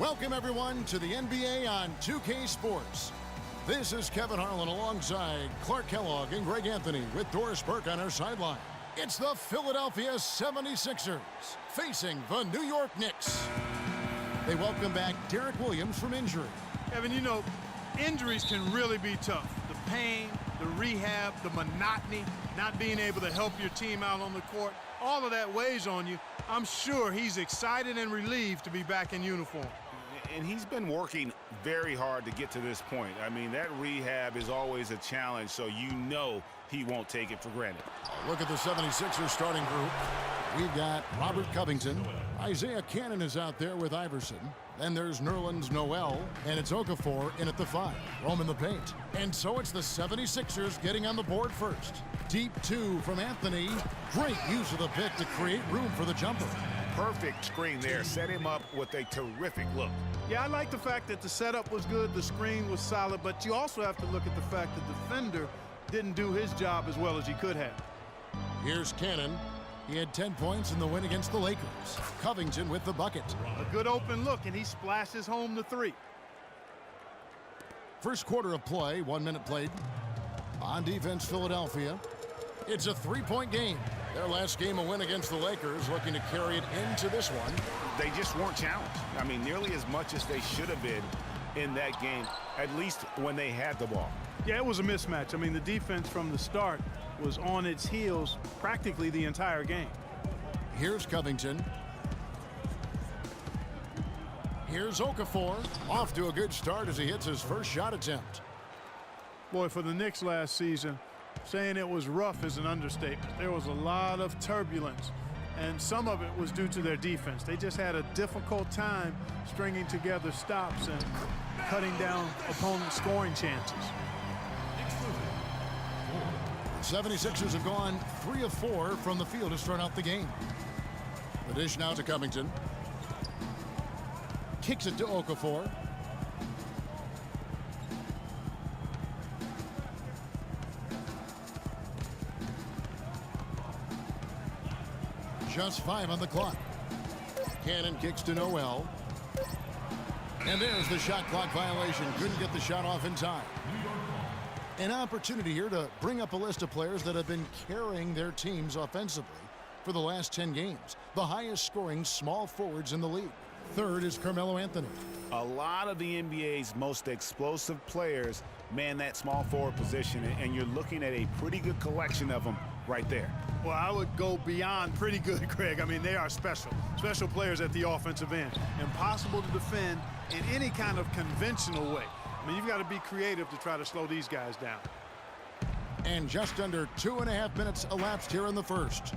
Welcome, everyone, to the NBA on 2K Sports. This is Kevin Harlan alongside Clark Kellogg and Greg Anthony with Doris Burke on our sideline. It's the Philadelphia 76ers facing the New York Knicks. They welcome back Derek Williams from injury. Kevin, you know, injuries can really be tough. The pain, the rehab, the monotony, not being able to help your team out on the court, all of that weighs on you. I'm sure he's excited and relieved to be back in uniform. And he's been working very hard to get to this point. I mean, that rehab is always a challenge, so you know he won't take it for granted. Look at the 76ers starting group. We've got Robert Covington. Isaiah Cannon is out there with Iverson. Then there's Nerlens Noel, and it's Okafor in at the 5. Roman the paint. And so it's the 76ers getting on the board first. Deep 2 from Anthony. Great use of the pick to create room for the jumper. Perfect screen there. Set him up with a terrific look. Yeah, I like the fact that the setup was good, the screen was solid, but you also have to look at the fact that the defender didn't do his job as well as he could have. Here's Cannon. He had 10 points in the win against the Lakers. Covington with the bucket. A good open look, and he splashes home the 3. First quarter of play, 1 minute played. On defense, Philadelphia. It's a 3-point game. Their last game, a win against the Lakers, looking to carry it into this one. They just weren't challenged. I mean, nearly as much as they should have been in that game, at least when they had the ball. Yeah, it was a mismatch. I mean, the defense from the start was on its heels practically the entire game. Here's Covington. Here's Okafor. Off to a good start as he hits his first shot attempt. Boy, for the Knicks last season, saying it was rough is an understatement. There was a lot of turbulence, and some of it was due to their defense. They just had a difficult time stringing together stops and cutting down opponents' scoring chances. The 76ers have gone 3 of 4 from the field to start out the game. The dish now to Covington. Kicks it to Okafor. Just 5 on the clock. Cannon kicks to Noel. And there's the shot clock violation. Couldn't get the shot off in time. An opportunity here to bring up a list of players that have been carrying their teams offensively for the last 10 games. The highest scoring small forwards in the league. Third is Carmelo Anthony. A lot of the NBA's most explosive players man that small forward position, and you're looking at a pretty good collection of them right there. Well, I would go beyond pretty good, Greg. I mean, they are special players at the offensive end. Impossible to defend in any kind of conventional way. I mean, you've got to be creative to try to slow these guys down. And just under 2.5 minutes elapsed here in the first.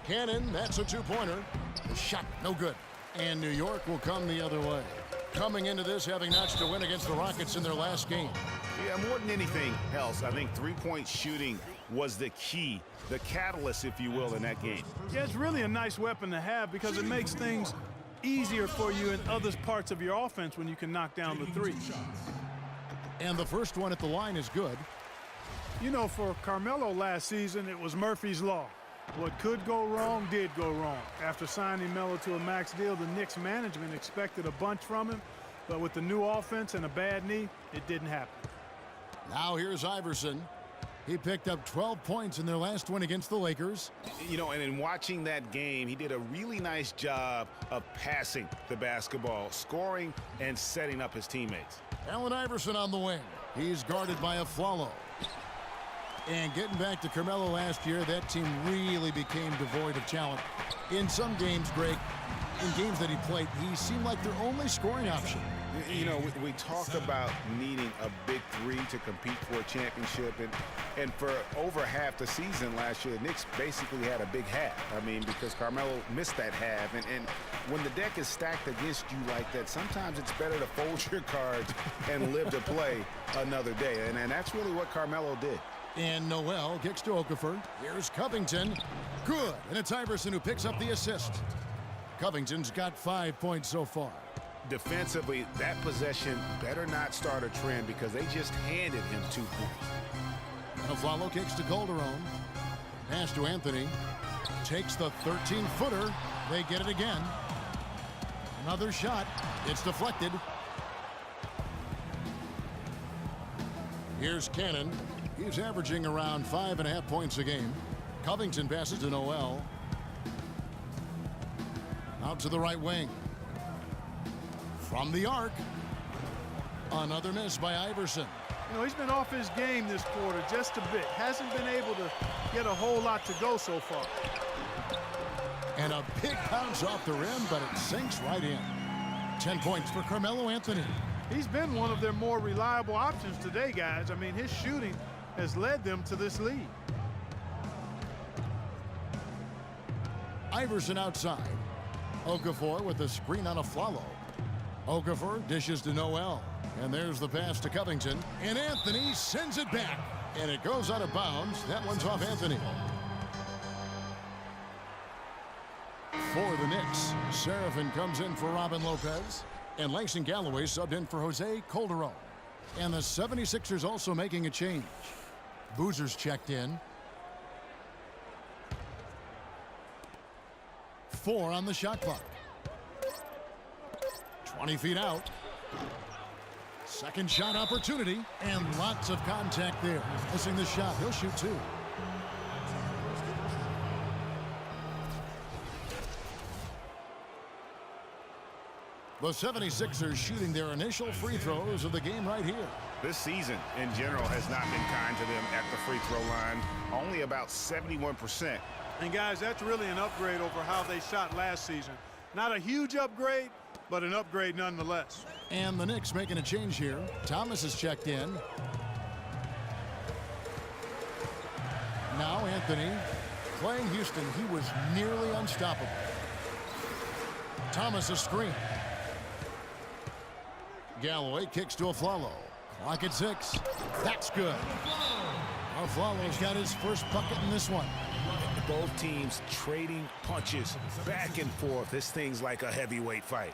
Cannon, that's a 2-pointer. The shot, no good. And New York will come the other way. Coming into this, having notched a win against the Rockets in their last game. Yeah, more than anything else, I think three-point shooting was the key, the catalyst, if you will, in that game. Yeah, it's really a nice weapon to have because it makes things easier for you in other parts of your offense when you can knock down the 3. And the first one at the line is good. You know, for Carmelo last season, it was Murphy's Law. What could go wrong did go wrong. After signing Melo to a max deal, the Knicks management expected a bunch from him, but with the new offense and a bad knee, it didn't happen. Now here's Iverson. He picked up 12 points in their last win against the Lakers. You know, and in watching that game, he did a really nice job of passing the basketball, scoring, and setting up his teammates. Allen Iverson on the wing. He's guarded by Afflalo. And getting back to Carmelo last year, that team really became devoid of talent. In some games, Greg, in games that he played, he seemed like their only scoring option. You know, we talked about needing a big 3 to compete for a championship, and for over half the season last year, the Knicks basically had a big half. I mean, because Carmelo missed that half, and when the deck is stacked against you like that, sometimes it's better to fold your cards and live to play another day, and that's really what Carmelo did. And Noel kicks to Okafor. Here's Covington. Good, and it's Iverson who picks up the assist. Covington's got 5 points so far. Defensively, that possession better not start a trend because they just handed him 2 points. And Afflalo kicks to Calderon. Pass to Anthony. Takes the 13-footer. They get it again. Another shot. It's deflected. Here's Cannon. He's averaging around 5.5 points a game. Covington passes to Noel. Out to the right wing. From the arc. Another miss by Iverson. You know, he's been off his game this quarter just a bit. Hasn't been able to get a whole lot to go so far. And a big bounce off the rim, but it sinks right in. 10 points for Carmelo Anthony. He's been one of their more reliable options today, guys. I mean, his shooting has led them to this lead. Iverson outside. Okafor with a screen on a Flalo. Okafor dishes to Noel. And there's the pass to Covington. And Anthony sends it back. And it goes out of bounds. That one's off Anthony. For the Knicks, Serafin comes in for Robin Lopez. And Langston Galloway subbed in for Jose Calderon. And the 76ers also making a change. Boozer's checked in. 4 on the shot clock. 20 feet out. Second shot opportunity. And lots of contact there. Missing the shot. He'll shoot 2. The 76ers shooting their initial free throws of the game right here. This season, in general, has not been kind to them at the free throw line. Only about 71%. And, guys, that's really an upgrade over how they shot last season. Not a huge upgrade, but an upgrade nonetheless. And the Knicks making a change here. Thomas is checked in. Now Anthony. Playing Houston, he was nearly unstoppable. Thomas a screen. Galloway kicks to Aflalo. Clock at 6. That's good. Aflalo's got his first bucket in this one. Both teams trading punches back and forth. This thing's like a heavyweight fight.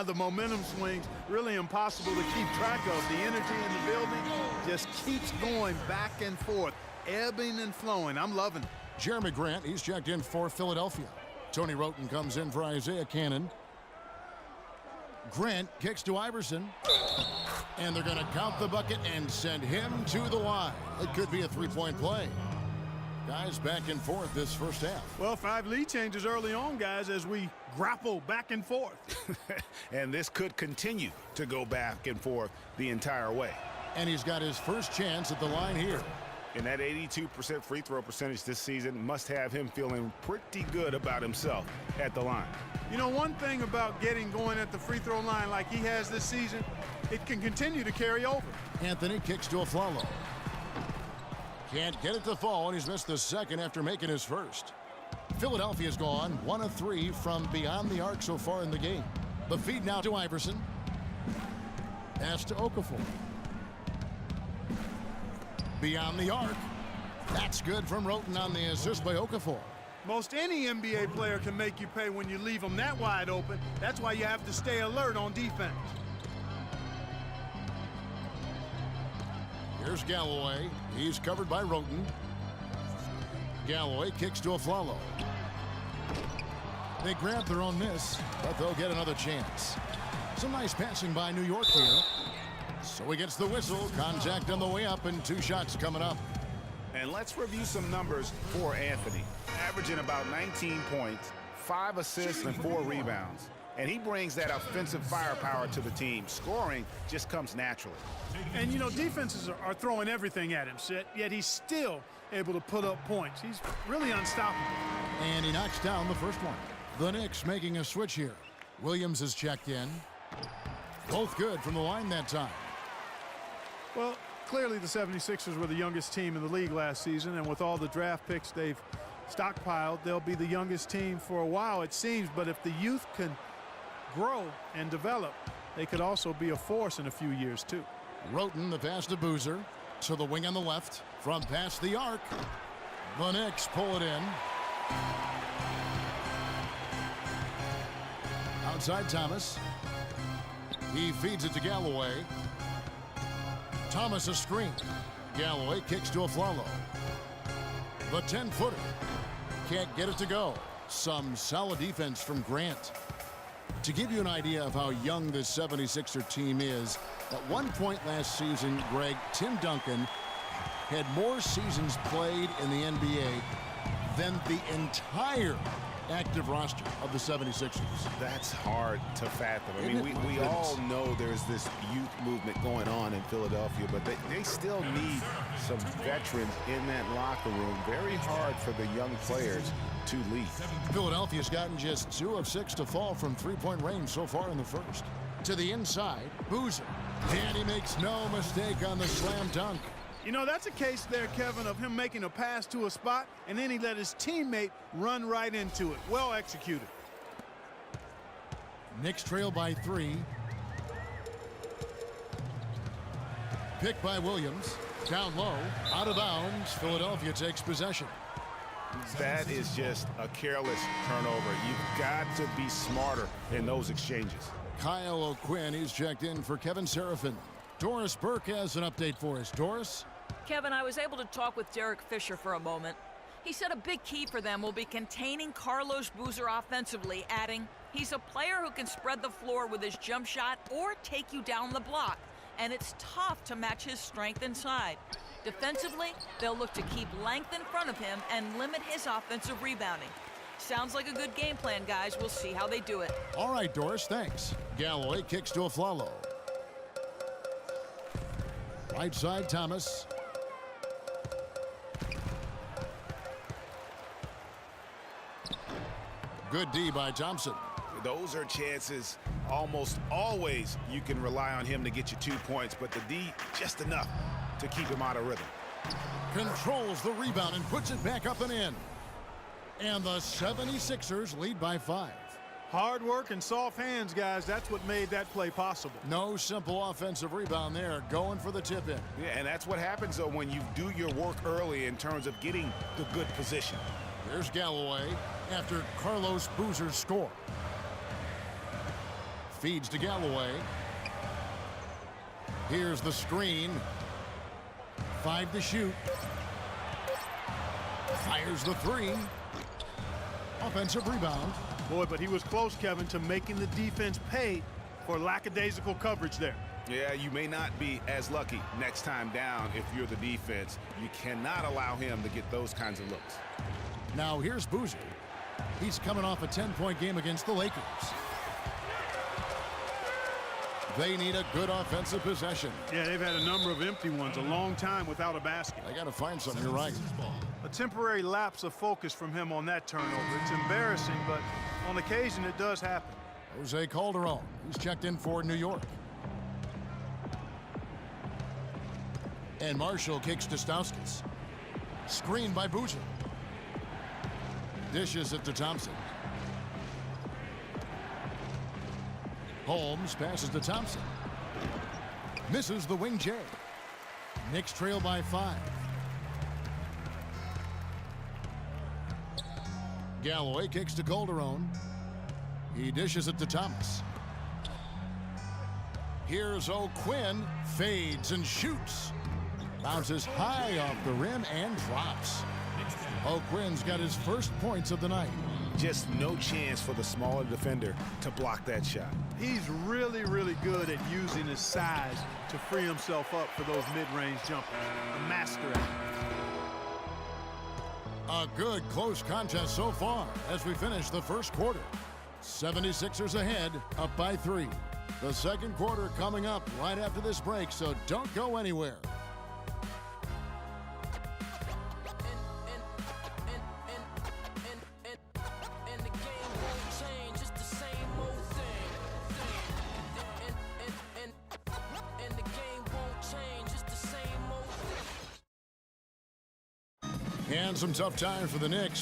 The momentum swings really impossible to keep track of. The energy in the building just keeps going back and forth, ebbing and flowing. I'm loving it. Jeremy Grant, he's checked in for Philadelphia. Tony Roten comes in for Isaiah Cannon. Grant kicks to Iverson. And they're going to count the bucket and send him to the line. It could be a three-point play. Guys back and forth this first half. Well, 5 lead changes early on, guys, as we grapple back and forth. And this could continue to go back and forth the entire way. And he's got his first chance at the line here. And that 82% free throw percentage this season must have him feeling pretty good about himself at the line. You know, one thing about getting going at the free throw line like he has this season, it can continue to carry over. Anthony kicks to Aflalo. Can't get it to fall, and he's missed the second after making his first. Philadelphia's gone 1 of 3 from beyond the arc so far in the game. The feed now to Iverson. Pass to Okafor. Beyond the arc. That's good from Roten on the assist by Okafor. Most any NBA player can make you pay when you leave them that wide open. That's why you have to stay alert on defense. Here's Galloway. He's covered by Roten. Galloway kicks to Aflalo. They grab their own miss, but they'll get another chance. Some nice passing by New York here. So he gets the whistle. Contact on the way up, and 2 shots coming up. And let's review some numbers for Anthony. Averaging about 19 points, 5 assists, and 4 rebounds. And he brings that offensive firepower to the team. Scoring just comes naturally. And, you know, defenses are throwing everything at him, yet he's still able to put up points. He's really unstoppable. And he knocks down the first one. The Knicks making a switch here. Williams is checked in. Both good from the line that time. Well, clearly the 76ers were the youngest team in the league last season, and with all the draft picks they've stockpiled, they'll be the youngest team for a while, it seems. But if the youth can grow and develop, they could also be a force in a few years, too. Roten, the pass to Boozer. To the wing on the left. From past the arc. The Knicks pull it in. Outside Thomas. He feeds it to Galloway. Thomas a screen. Galloway kicks to Aflalo. The 10-footer. Can't get it to go. Some solid defense from Grant. To give you an idea of how young this 76er team is, at one point last season, Greg, Tim Duncan had more seasons played in the NBA than the entire active roster of the 76ers. That's hard to fathom. I mean, we all know there's this youth movement going on in Philadelphia, but they still need some veterans in that locker room. Very hard for the young players to lead. Philadelphia's gotten just 2 of 6 to fall from three-point range so far in the first. To the inside, Boozer. And he makes no mistake on the slam dunk. You know, that's a case there, Kevin, of him making a pass to a spot, and then he let his teammate run right into it. Well executed. Knicks trail by 3. Picked by Williams. Down low. Out of bounds. Philadelphia takes possession. That is just a careless turnover. You've got to be smarter in those exchanges. Kyle O'Quinn, he's checked in for Kevin Serafin. Doris Burke has an update for us. Doris? Kevin, I was able to talk with Derek Fisher for a moment. He said a big key for them will be containing Carlos Boozer offensively, adding, he's a player who can spread the floor with his jump shot or take you down the block, and it's tough to match his strength inside. Defensively, they'll look to keep length in front of him and limit his offensive rebounding. Sounds like a good game plan, guys. We'll see how they do it. All right, Doris, thanks. Galloway kicks to Aflalo. Right side, Thomas. Good D by Thompson. Those are chances almost always you can rely on him to get you 2 points, but the D just enough to keep him out of rhythm. Controls the rebound and puts it back up and in. And the 76ers lead by 5. Hard work and soft hands, guys. That's what made that play possible. No simple offensive rebound there. Going for the tip-in. Yeah, and that's what happens, though, when you do your work early in terms of getting the good position. Here's Galloway after Carlos Boozer's score. Feeds to Galloway. Here's the screen. 5 to shoot. Fires the 3. Offensive rebound. Boy, but he was close, Kevin, to making the defense pay for lackadaisical coverage there. Yeah, you may not be as lucky next time down if you're the defense. You cannot allow him to get those kinds of looks. Now here's Boozer. He's coming off a 10-point game against the Lakers. They need a good offensive possession. Yeah, they've had a number of empty ones, a long time without a basket. They got to find something. You're right. A temporary lapse of focus from him on that turnover. It's embarrassing, but on occasion it does happen. Jose Calderon, he's checked in for New York. And Marshall kicks to Stauskas. Screened by Boozer. Dishes it to Thompson. Holmes passes to Thompson. Misses the wing J. Knicks trail by 5. Galloway kicks to Calderon. He dishes it to Thomas. Here's O'Quinn. Fades and shoots. Bounces high off the rim and drops. O'Quinn's got his first points of the night. Just no chance for the smaller defender to block that shot. He's really, really good at using his size to free himself up for those mid-range jumpers. A master at it. A good close contest so far as we finish the first quarter. 76ers ahead, up by 3. The second quarter coming up right after this break, so don't go anywhere. And some tough times for the Knicks.